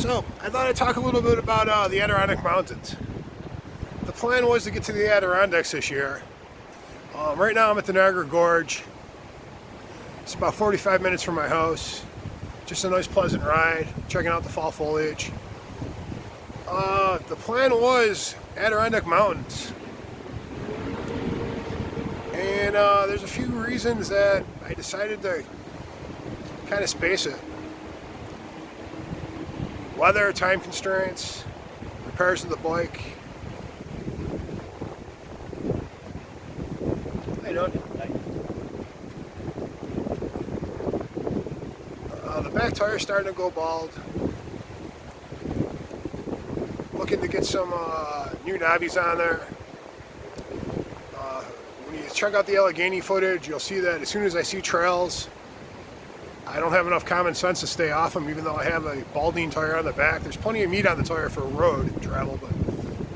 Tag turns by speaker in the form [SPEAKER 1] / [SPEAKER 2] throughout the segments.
[SPEAKER 1] So, I thought I'd talk a little bit about the Adirondack Mountains. The plan was to get to the Adirondacks this year. Right now I'm at the Niagara Gorge. It's about 45 minutes from my house. Just a nice pleasant ride, checking out the fall foliage. The plan was Adirondack Mountains. And there's a few reasons that I decided to kind of space it. Weather, time constraints, repairs of the bike. How you doing? The back tire's starting to go bald. Looking to get some new knobbies on there. When you check out the Allegheny footage, you'll see that as soon as I see trails, I don't have enough common sense to stay off them, even though I have a balding tire on the back. There's plenty of meat on the tire for road travel, but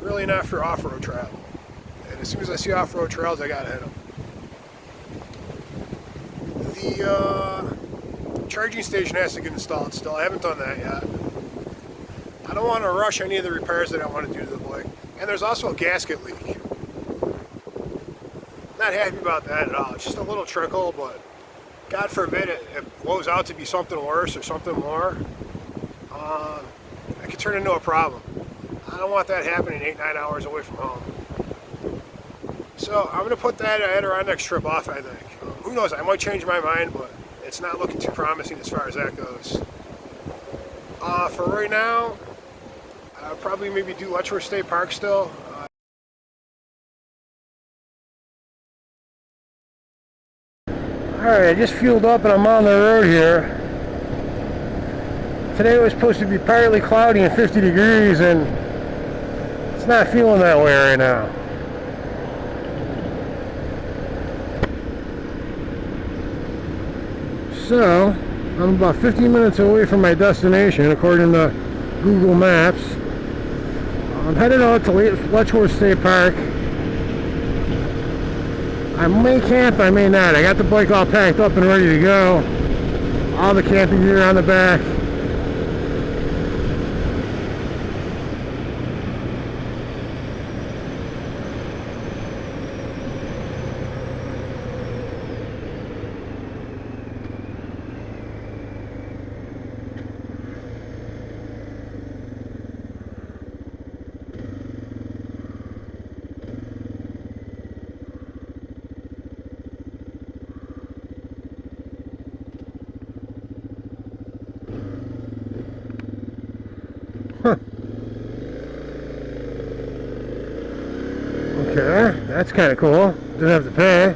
[SPEAKER 1] really not for off-road travel. And as soon as I see off-road trails, I gotta hit them. The charging station has to get installed still. I haven't done that yet. I don't want to rush any of the repairs that I want to do to the bike. And there's also a gasket leak. Not happy about that at all. It's just a little trickle, but God forbid it blows out to be something worse or something more. It could turn into a problem. I don't want that happening 8-9 hours away from home. So I'm going to put that Adirondack trip off, I think. Who knows, I might change my mind, but it's not looking too promising as far as that goes. For right now, I'll probably maybe do Letchworth State Park still. Alright, I just fueled up and I'm on the road here. Today was supposed to be partly cloudy and 50 degrees, and it's not feeling that way right now. So, I'm about 15 minutes away from my destination according to Google Maps. I'm headed out to Letchworth State Park. I may camp, I may not. I got the bike all packed up and ready to go. All the camping gear on the back. Okay, that's kind of cool. Didn't have to pay.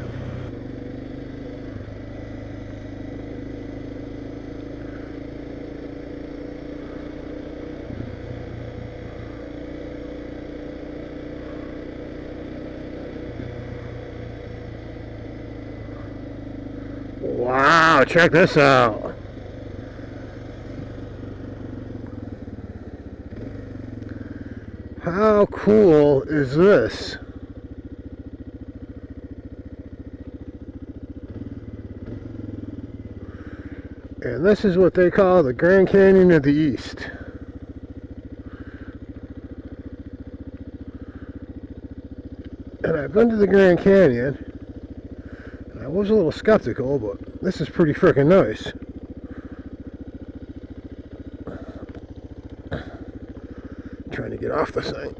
[SPEAKER 1] Wow, check this out. How cool is this? And this is what they call the Grand Canyon of the East. And I've been to the Grand Canyon. I was a little skeptical, but this is pretty freaking nice. Trying to get off the thing.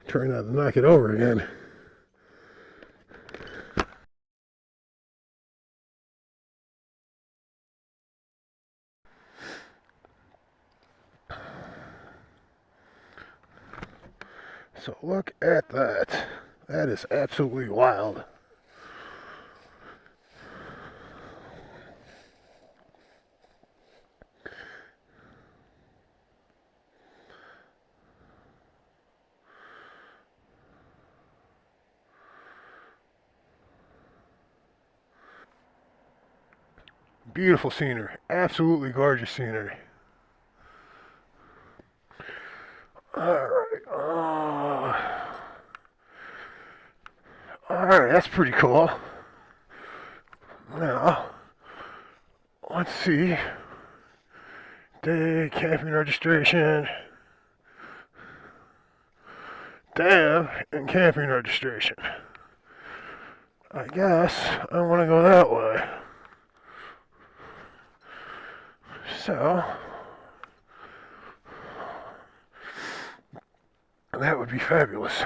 [SPEAKER 1] Trying not to knock it over again. So look at that. That is absolutely wild. Beautiful scenery. Absolutely gorgeous scenery. Alright. Alright, that's pretty cool. Now, Let's see. Day, camping registration. Dam and camping registration. I guess I want to go that way. So, that would be fabulous.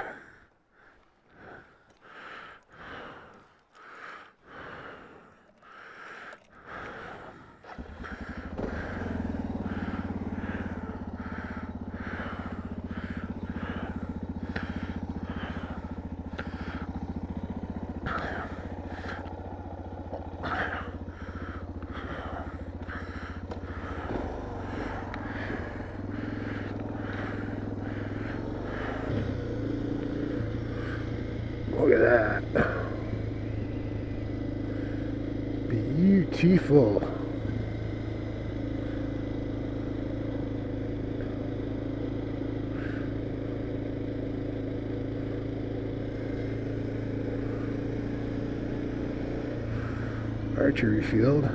[SPEAKER 1] Look at that. Beautiful. Archery field.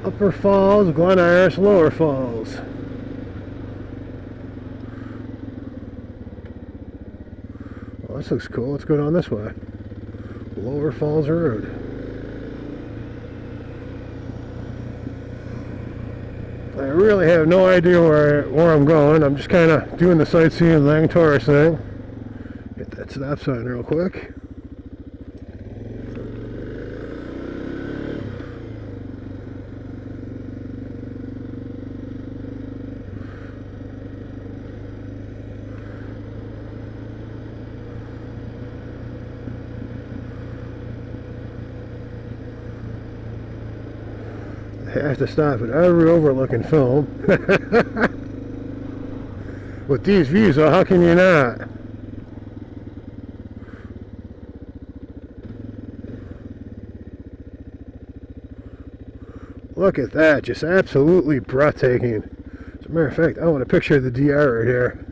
[SPEAKER 1] Upper Falls, Glen Iris, Lower Falls. Well, this looks cool. Let's go down this way. Lower Falls Road. I really have no idea where I'm going. I'm just kind of doing the sightseeing Lang Taurus thing. Hit that stop sign real quick. Have to stop at every overlooking film. With these views, though, how can you not? Look at that, just absolutely breathtaking. As a matter of fact, I want a picture of the DR right here.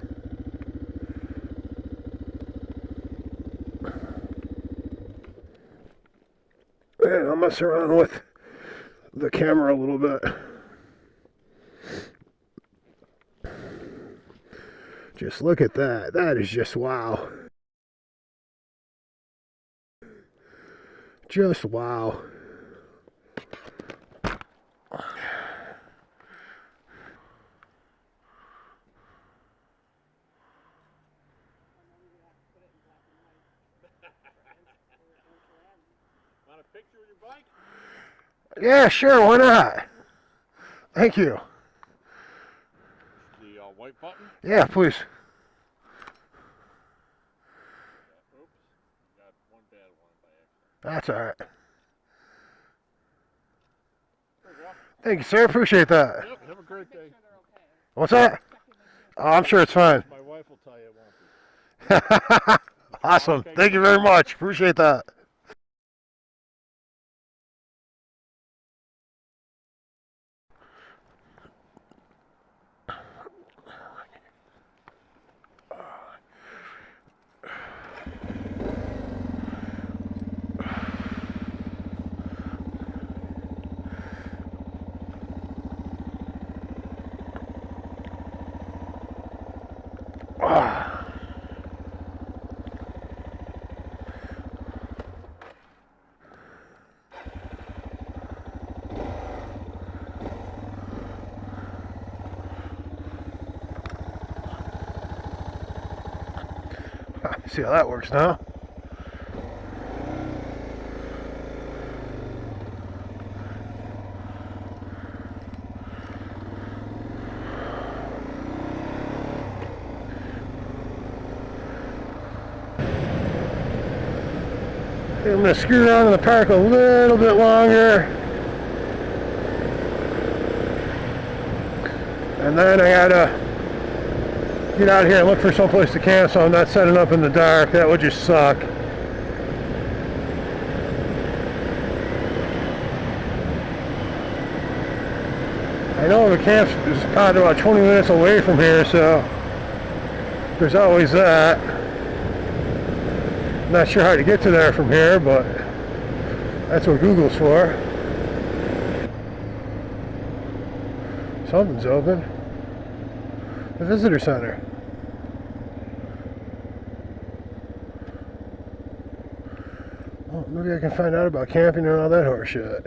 [SPEAKER 1] And I'll mess around with the camera a little bit. Just look at that. That is just wow. Just wow.
[SPEAKER 2] Want a picture of your bike?
[SPEAKER 1] Yeah, sure, why not? Thank you.
[SPEAKER 2] The white button?
[SPEAKER 1] Yeah, please.
[SPEAKER 2] Oops, got one bad one by accident.
[SPEAKER 1] That's alright.
[SPEAKER 2] There you go.
[SPEAKER 1] Thank you, sir. Appreciate that.
[SPEAKER 2] Yep, have a great day.
[SPEAKER 1] What's that? Oh, I'm sure it's fine.
[SPEAKER 2] My wife will tell you it won't be.
[SPEAKER 1] Awesome. Thank you very much. Appreciate that. See how that works now. I'm going to scoot around in the park a little bit longer. And then I gotta get out of here and look for someplace to camp so I'm not setting up in the dark. That would just suck. I know the camp is probably about 20 minutes away from here, so there's always that. Not sure how to get to there from here, but that's what Google's for. Something's open. The visitor center. Oh, maybe I can find out about camping and all that horse shit.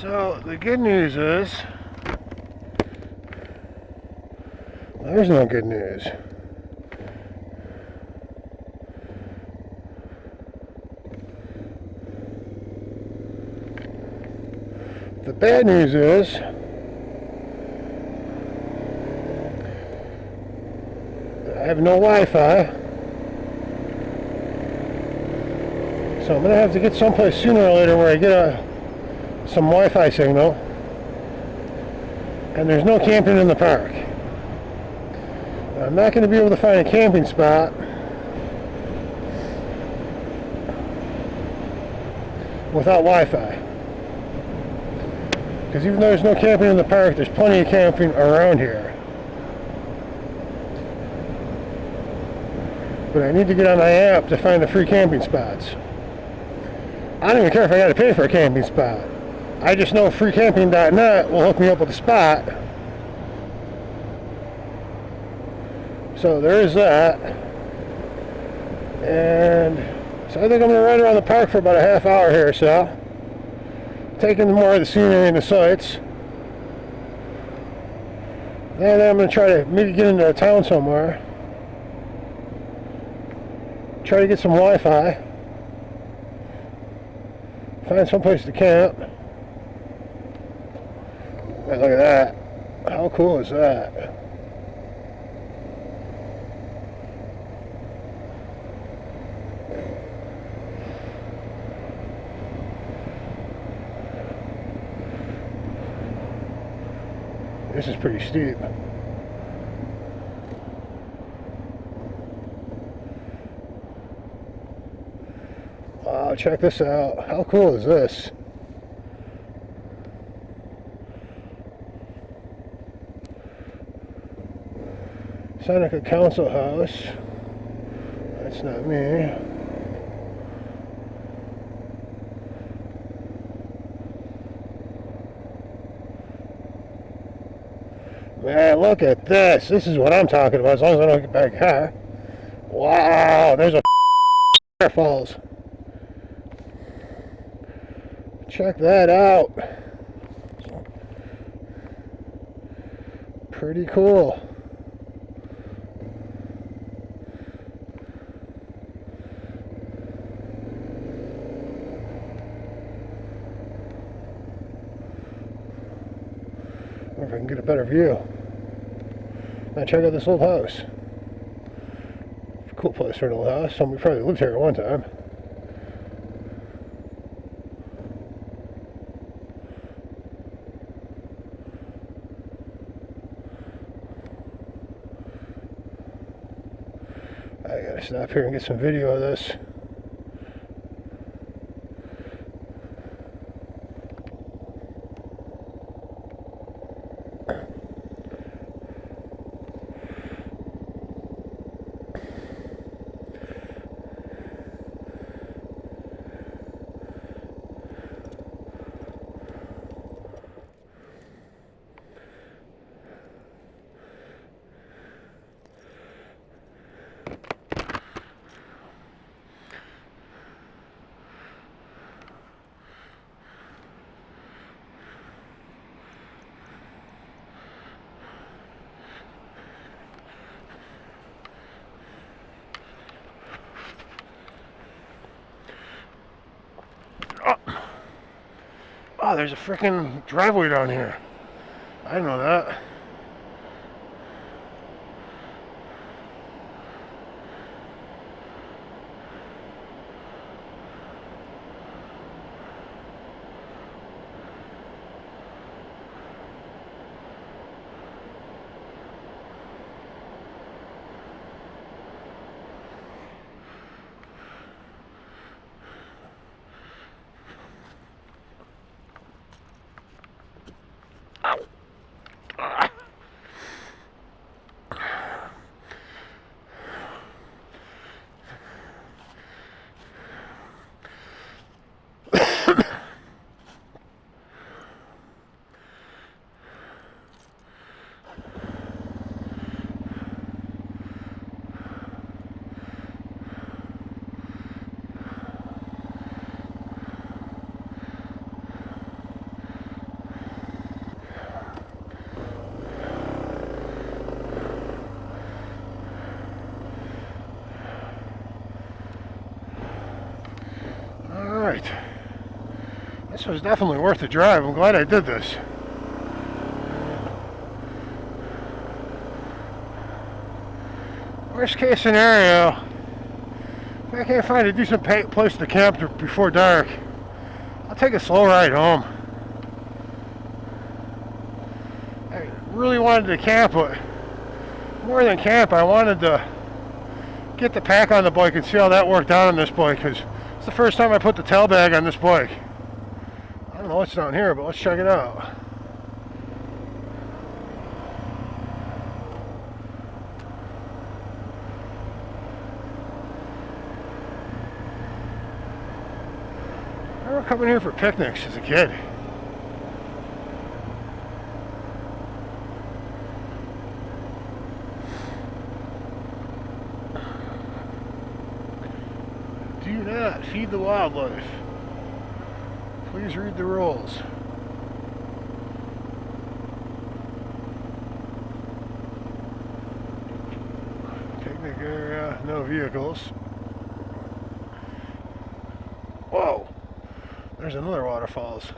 [SPEAKER 1] So the good news is, there's no good news. The bad news is, I have no Wi-Fi, so I'm going to have to get someplace sooner or later where I get some Wi-Fi signal, and there's no camping in the park. I'm not going to be able to find a camping spot without Wi-Fi, because even though there's no camping in the park, there's plenty of camping around here. But I need to get on my app to find the free camping spots. I don't even care if I got to pay for a camping spot. I just know freecamping.net will hook me up with a spot. So there is that. And so I think I'm going to ride around the park for about a half hour here or so, taking more of the scenery and the sights. And then I'm going to try to maybe get into a town somewhere. Try to get some Wi-Fi. Find some place to camp. Hey, look at that. How cool is that? This is pretty steep. Wow, check this out. How cool is this? Seneca Council House. That's not me. Man, look at this. This is what I'm talking about, as long as I don't get back high. Wow, there's a waterfalls. Check that out. Pretty cool. I wonder if I can get a better view. Now check out this old house. Cool place for an old house. Somebody probably lived here at one time. I stop here and get some video of this. Oh, there's a freaking driveway down here. I didn't know that. Alright. This was definitely worth the drive. I'm glad I did this. Worst case scenario, if I can't find a decent place to camp before dark, I'll take a slow ride home. I really wanted to camp, but more than camp, I wanted to get the pack on the bike and see how that worked out on this bike, because it's the first time I put the tail bag on this bike. I don't know what's down here, but let's check it out. I remember coming here for picnics as a kid. Do not feed the wildlife. Please read the rules. Picnic area, no vehicles. Whoa! There's another waterfalls.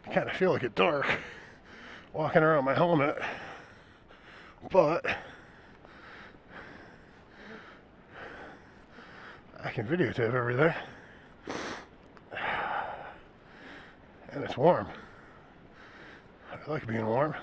[SPEAKER 1] I kind of feel like it's dark walking around my helmet, but I can videotape everything, and it's warm. I like being warm.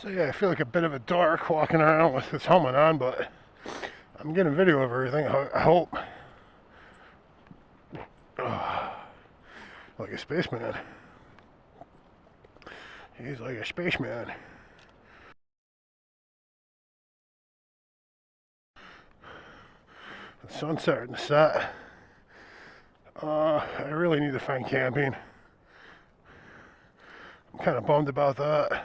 [SPEAKER 1] So yeah, I feel like a bit of a dork walking around with this helmet on, but I'm getting video of everything, I hope. Like a spaceman. He's like a spaceman. The sun's starting to set. I really need to find camping. I'm kind of bummed about that.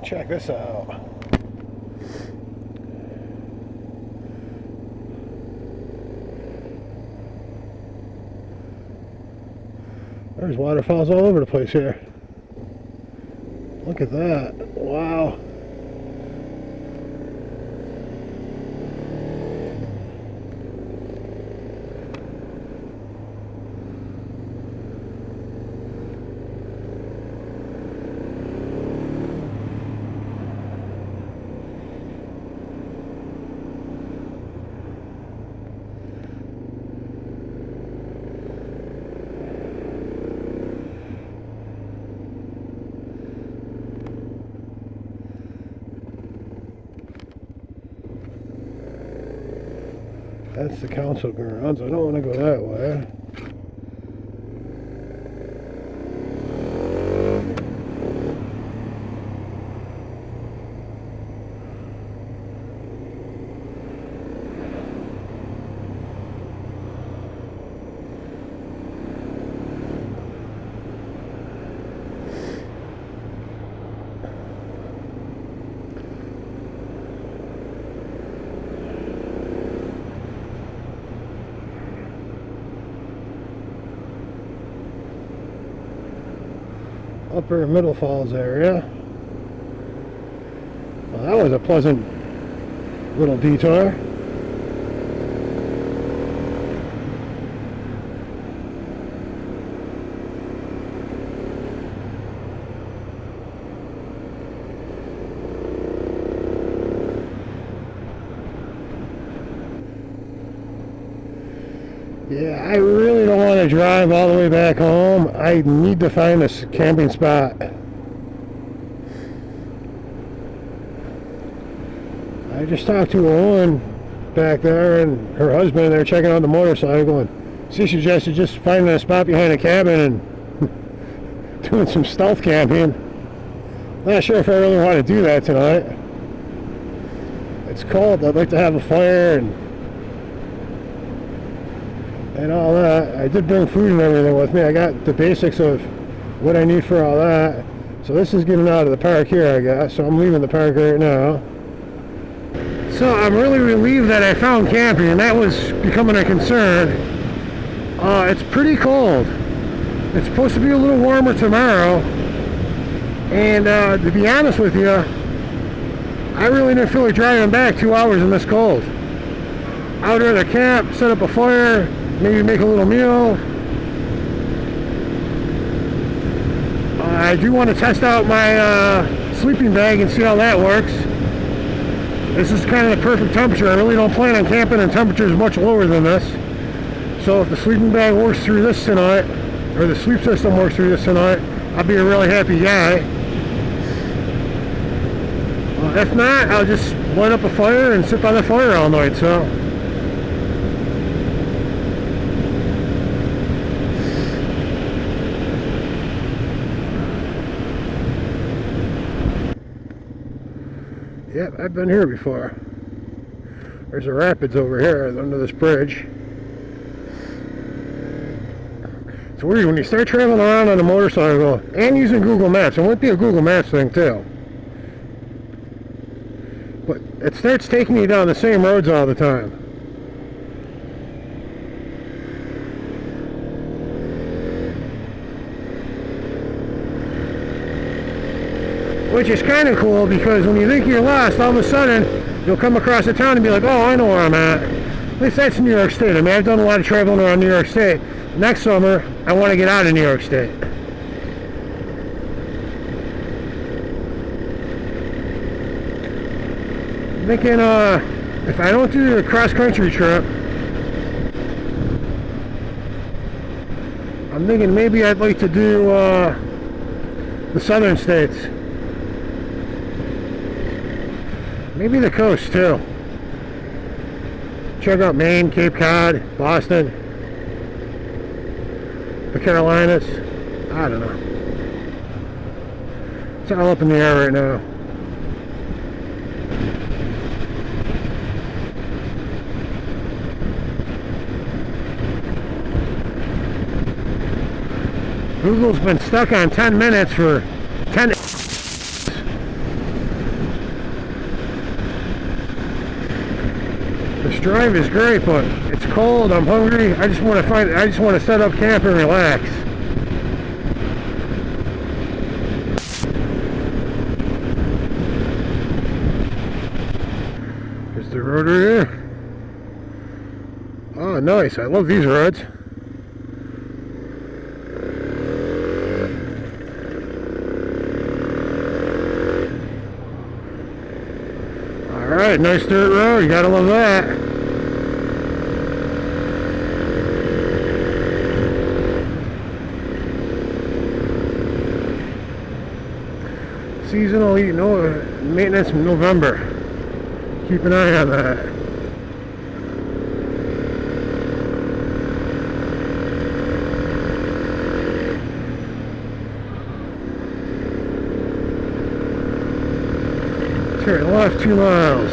[SPEAKER 1] Check this out. There's waterfalls all over the place here. Look at that. Wow. That's the council grounds. I don't want to go that way. Upper Middle Falls area. Well, that was a pleasant little detour. Yeah, I really don't want to drive all the way back home. I need to find a camping spot. I just talked to a woman back there and her husband. They're checking out the motorcycle, and she suggested just finding a spot behind a cabin and doing some stealth camping. Not sure if I really want to do that tonight. It's cold. I'd like to have a fire and all that. I did bring food and everything with me. I got the basics of what I need for all that. So this is getting out of the park here, I guess. So I'm leaving the park right now. So I'm really relieved that I found camping, and that was becoming a concern. It's pretty cold. It's supposed to be a little warmer tomorrow. And to be honest with you, I really didn't feel like driving back 2 hours in this cold. I would rather camp, set up a fire, maybe make a little meal. I do want to test out my sleeping bag and see how that works. This is kind of the perfect temperature. I really don't plan on camping in temperatures much lower than this. So if the sleeping bag works through this tonight, or the sleep system works through this tonight, I'll be a really happy guy. If not, I'll just light up a fire and sit by the fire all night. So yep, I've been here before. There's a rapids over here under this bridge. It's weird when you start traveling around on a motorcycle and using Google Maps. It might be a Google Maps thing too. But it starts taking you down the same roads all the time. Which is kind of cool because when you think you're lost, all of a sudden you'll come across a town and be like, oh, I know where I'm at. At least that's New York State. I mean, I've done a lot of traveling around New York State. Next summer, I want to get out of New York State. I'm thinking, if I don't do a cross-country trip, I'm thinking maybe I'd like to do the southern states. Maybe the coast too. Check out Maine, Cape Cod, Boston, the Carolinas. I don't know. It's all up in the air right now. Google's been stuck on 10 minutes for 10. This drive is great, but it's cold. I'm hungry. I just want to set up camp and relax. There's the road right here. Oh, nice. I love these roads. Alright, nice dirt road. You gotta love that. Seasonal maintenance in November. Keep an eye on that. Turn left 2 miles.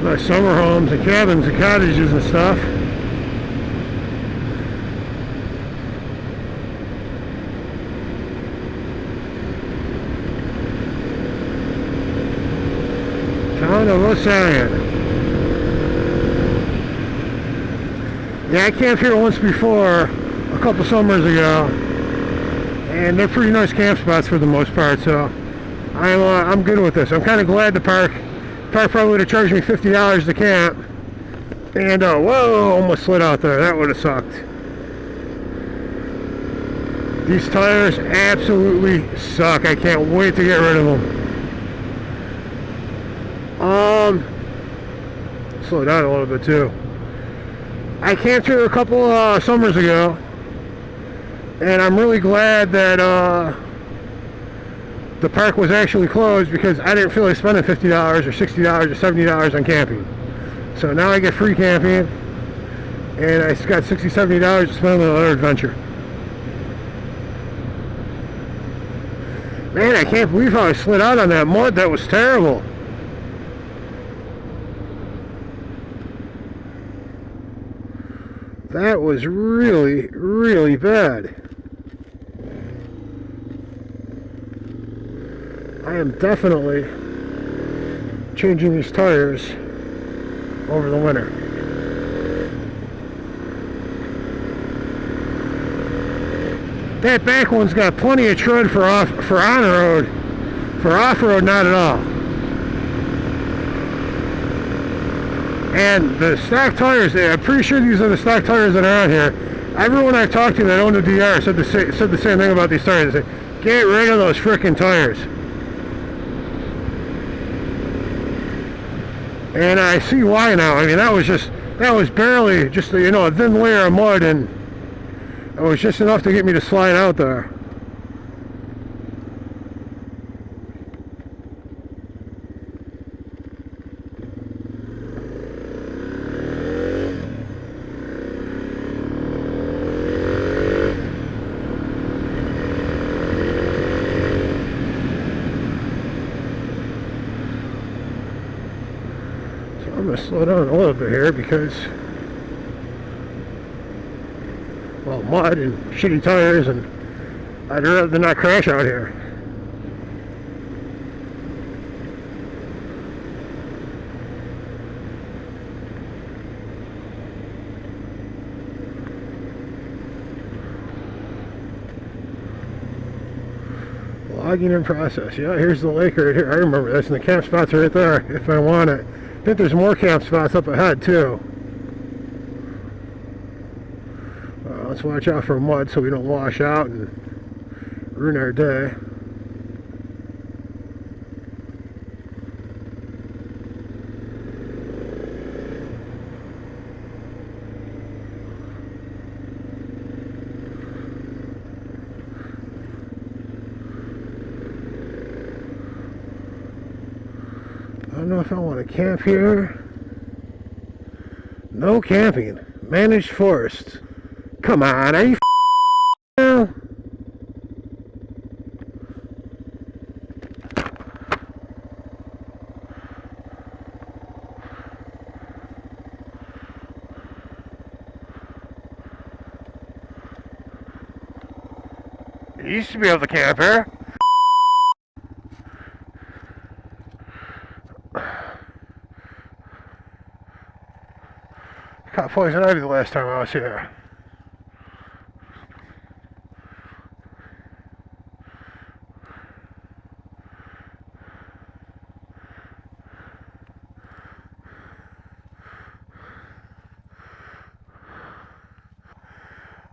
[SPEAKER 1] Nice summer homes and cabins and cottages and stuff. Town of Ocean. Yeah, I camped here once before, a couple summers ago, and they're pretty nice camp spots for the most part. So I'm good with this. I'm kind of glad the park probably would have charged me $50 to camp, and whoa, almost slid out there. That would have sucked. These tires absolutely suck. I can't wait to get rid of them. Slow down a little bit too. I camped here a couple summers ago, and I'm really glad that the park was actually closed because I didn't feel like spending $50 or $60 or $70 on camping. So now I get free camping, and I got $60, $70 to spend on another adventure. Man, I can't believe how I slid out on that mud. That was terrible. That was really, really bad. I am definitely changing these tires over the winter. That back one's got plenty of tread for on road. For off-road, not at all. And the stock tires, I'm pretty sure these are the stock tires that are on here. Everyone I've talked to that owned a DR said the same thing about these tires. They said, get rid of those frickin' tires. And I see why now. I mean, that was barely just a thin layer of mud, and It was just enough to get me to slide out there. So I'm going to slow down a little bit here because, well, mud and shitty tires, and I'd rather not crash out here. Logging in process. Yeah, here's the lake right here. I remember this, and the camp spots are right there if I want it. I think there's more camp spots up ahead too. Let's watch out for mud so we don't wash out and ruin our day. I don't know if I want to camp here. No camping. Managed forests. Come on, are you now? You used to be able to camp here. Caught poison ivy the last time I was here.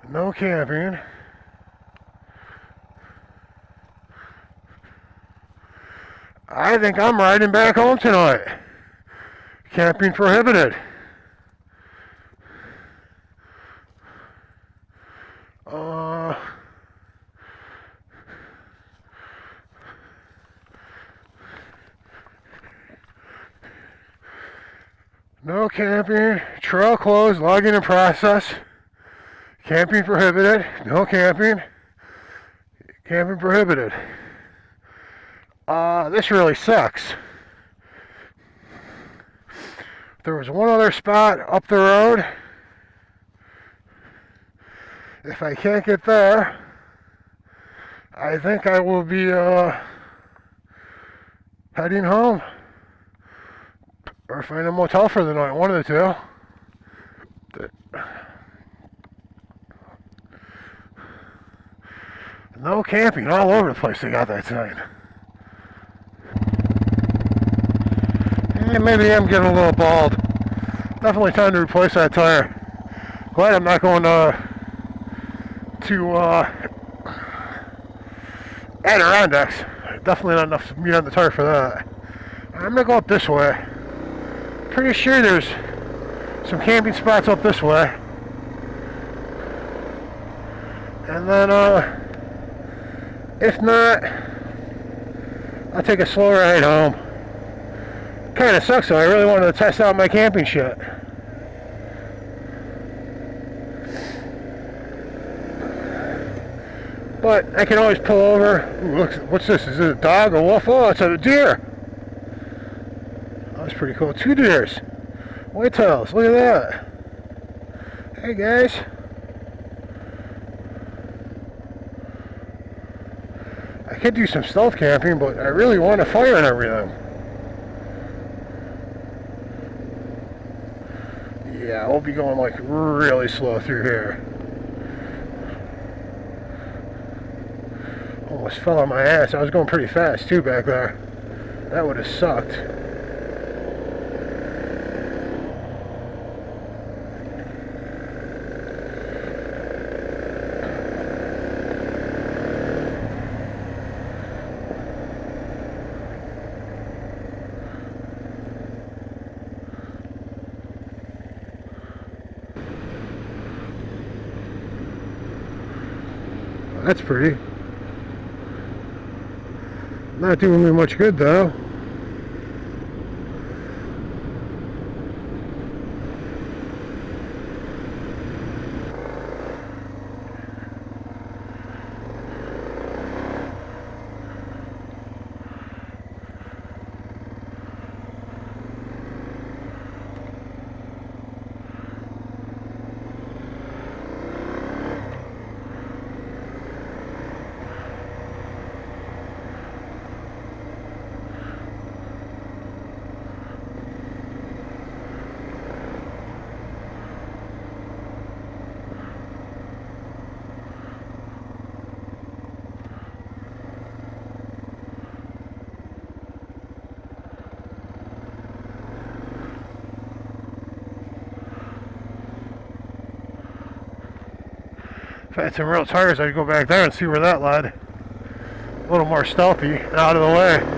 [SPEAKER 1] No camping. I think I'm riding back home tonight. Camping prohibited. No camping. Trail closed. Logging in process. Camping prohibited. No camping. Camping prohibited. This really sucks. There was one other spot up the road. If I can't get there, I think I will be heading home. Or find a motel for the night, one of the two. No camping all over the place they got that sign. Maybe I'm getting a little bald. Definitely time to replace that tire. Glad I'm not going to Adirondacks. Definitely not enough meat on the tire for that. I'm going to go up this way. Pretty sure there's some camping spots up this way. And then, if not, I'll take a slow ride home. Kind of sucks though, I really wanted to test out my camping shit. But I can always pull over. Ooh, look, what's this? Is it a dog, a wolf? Oh, it's a deer. That's pretty cool. 2 deers. Whitetails. Look at that. Hey guys. I could do some stealth camping, but I really want a fire and everything. Yeah, we'll be going like really slow through here. Almost fell on my ass. I was going pretty fast too back there. That would have sucked. That's pretty. Not doing me much good though. If I had some real tires, I'd go back there and see where that led. A little more stealthy and out of the way.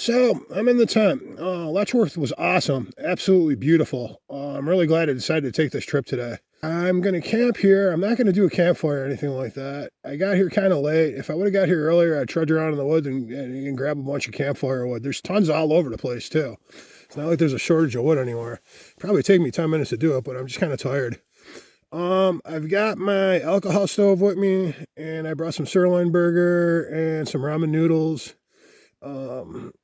[SPEAKER 1] So I'm in the tent. Letchworth was awesome, absolutely beautiful. I'm really glad I decided to take this trip today. I'm going to camp here. I'm not going to do a campfire or anything like that. I got here kind of late. If I would have got here earlier, I'd trudge around in the woods and grab a bunch of campfire wood. There's tons all over the place too. It's not like there's a shortage of wood anymore. Probably take me 10 minutes to do it, but I'm just kind of tired. I've got my alcohol stove with me, and I brought some sirloin burger and some ramen noodles.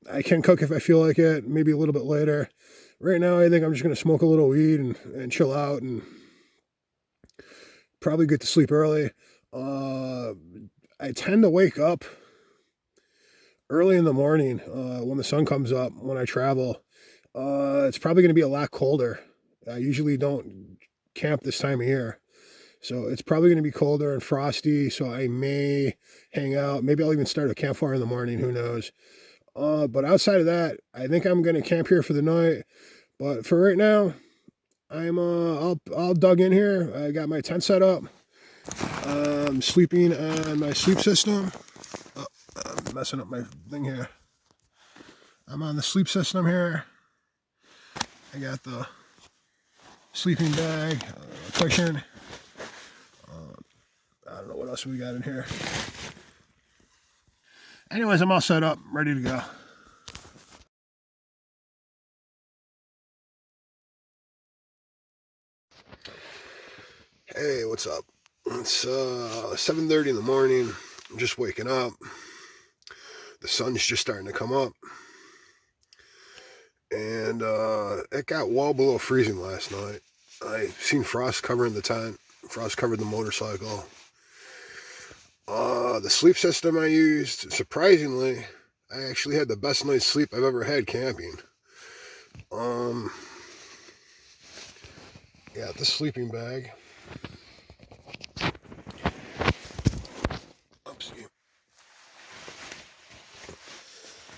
[SPEAKER 1] I can cook if I feel like it, maybe a little bit later. Right now, I think I'm just going to smoke a little weed and chill out and probably get to sleep early. I tend to wake up early in the morning when the sun comes up when I travel. It's probably going to be a lot colder. I usually don't camp this time of year. So it's probably going to be colder and frosty, so I may hang out. Maybe I'll even start a campfire in the morning, who knows. But outside of that, I think I'm going to camp here for the night. But for right now, I'm all dug in here. I got my tent set up. I'm sleeping on my sleep system. Oh, I'm messing up my thing here. I'm on the sleep system here. I got the sleeping bag, cushion. I don't know what else we got in here. Anyways, I'm all set up, ready to go. Hey, what's up? It's 7:30 in the morning. I'm just waking up. The sun's just starting to come up. And it got well below freezing last night. I seen frost covering the tent. Frost covered the motorcycle. The sleep system I used, surprisingly, I actually had the best night's sleep I've ever had camping. Got the sleeping bag. Oopsie.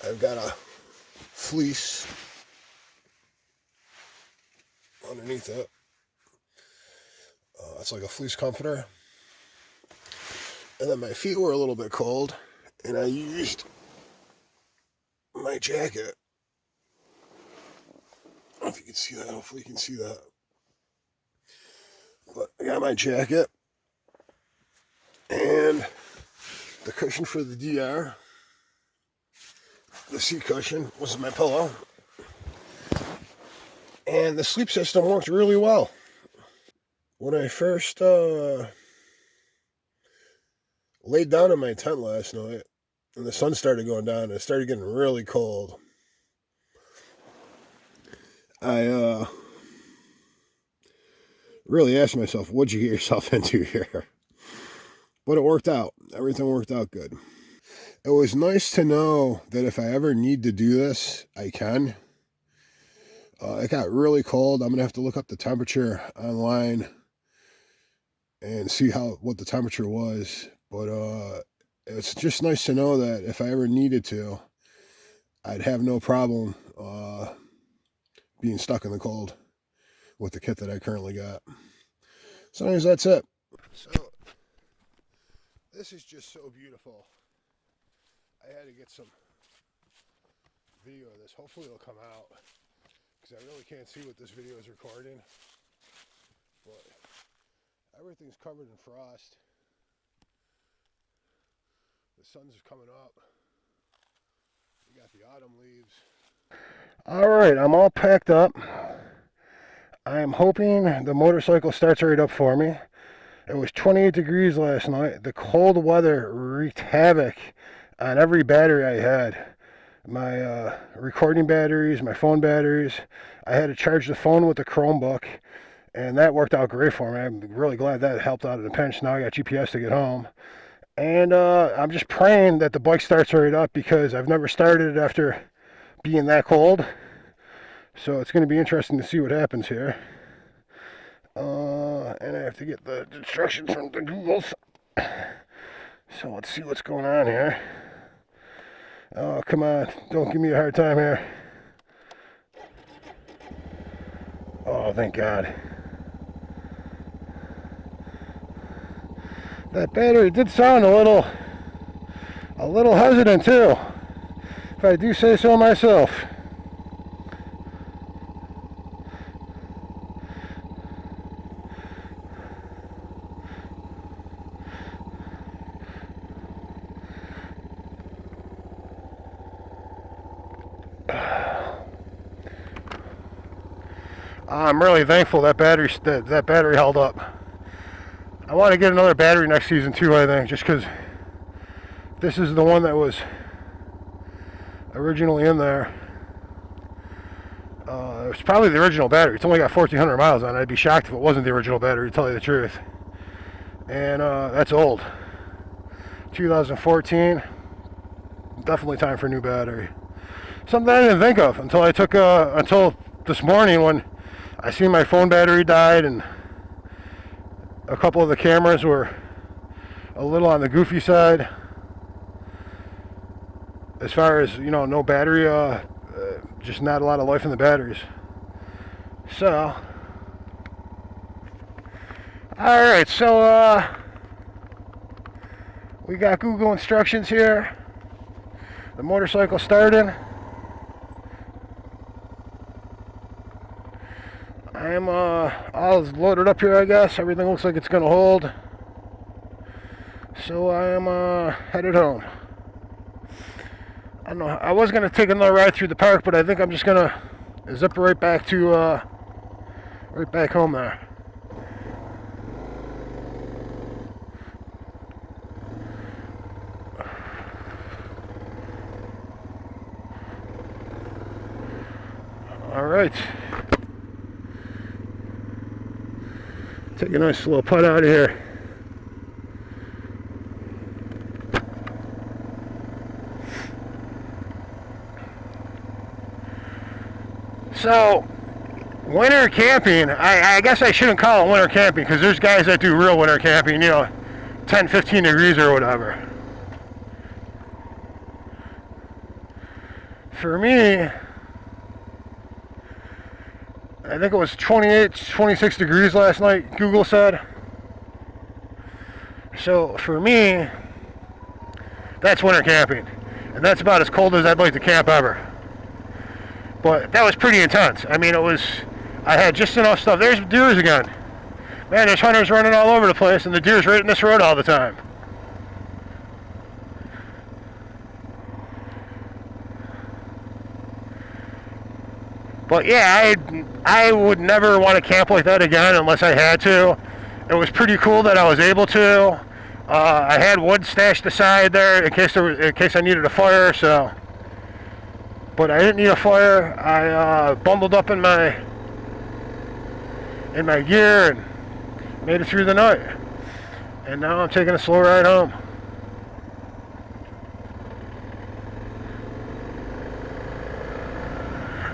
[SPEAKER 1] I've got a fleece underneath it. It's like a fleece comforter. And then my feet were a little bit cold, and I used my jacket. I don't know if you can see that. Hopefully you can see that. But I got my jacket and the cushion for the DR. The seat cushion was my pillow. And the sleep system worked really well. When I first laid down in my tent last night and the sun started going down, it started getting really cold. I really asked myself, what'd you get yourself into here? But it worked out. Everything worked out good. It was nice to know that if I ever need to do this, I can. It got really cold. I'm going to have to look up the temperature online and see what the temperature was. But it's just nice to know that if I ever needed to, I'd have no problem being stuck in the cold with the kit that I currently got. So anyways, that's it. So this is just so beautiful. I had to get some video of this. Hopefully it'll come out, because I really can't see what this video is recording. But everything's covered in frost. The sun's coming up. We got the autumn leaves. Alright, I'm all packed up. I'm hoping the motorcycle starts right up for me. It was 28 degrees last night. The cold weather wreaked havoc on every battery I had. My recording batteries, my phone batteries. I had to charge the phone with the Chromebook, and that worked out great for me. I'm really glad that helped out in a pinch. Now I got GPS to get home. And I'm just praying that the bike starts right up, because I've never started it after being that cold. So it's going to be interesting to see what happens here. And I have to get the instructions from the Googles. So let's see what's going on here. Oh, come on. Don't give me a hard time here. Oh, thank God. That battery did sound a little hesitant too. if I do say so myself. I'm really thankful that battery held up. I want to get another battery next season too, I think, just because this is the one that was originally in there. It's probably the original battery. It's only got 1,400 miles on it. I'd be shocked if it wasn't the original battery, to tell you the truth. And that's old. 2014. Definitely time for a new battery. Something I didn't think of until until this morning when I seen my phone battery died and a couple of the cameras were a little on the goofy side. As far as, you know, no battery, just not a lot of life in the batteries. So, alright, so we got Google instructions here. The motorcycle started. I'm all loaded up here, I guess. Everything looks like it's gonna hold. So I am headed home. I don't know. I was gonna take another ride through the park, but I think I'm just gonna zip right back to right back home there. All right. Take a nice little putt out of here. So, winter camping, I guess I shouldn't call it winter camping because there's guys that do real winter camping, you know, 10, 15 degrees or whatever. For me, I think it was 28, 26 degrees last night, Google said. So for me, that's winter camping. And that's about as cold as I'd like to camp ever. But that was pretty intense. I mean, I had just enough stuff. There's deers again. Man, there's hunters running all over the place, and the deer's right in this road all the time. But yeah, I would never want to camp like that again unless I had to. It was pretty cool that I was able to. I had wood stashed aside there in case I needed a fire. So, but I didn't need a fire. I bundled up in my gear and made it through the night. And now I'm taking a slow ride home.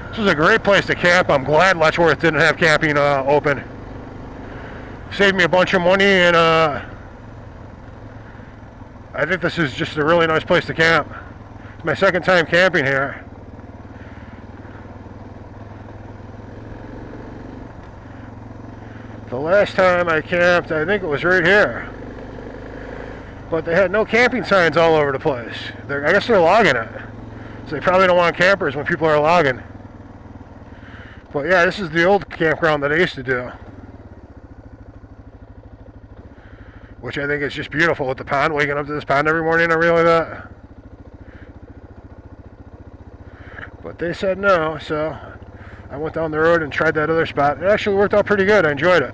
[SPEAKER 1] This is a great place to camp. I'm glad Letchworth didn't have camping open. Saved me a bunch of money, and I think this is just a really nice place to camp. It's my second time camping here. The last time I camped, I think it was right here. But they had no camping signs all over the place. I guess they're logging it. So they probably don't want campers when people are logging. But yeah, this is the old campground that I used to do. Which I think is just beautiful with the pond, waking up to this pond every morning, I really like that. But they said no, so I went down the road and tried that other spot. It actually worked out pretty good. I enjoyed it.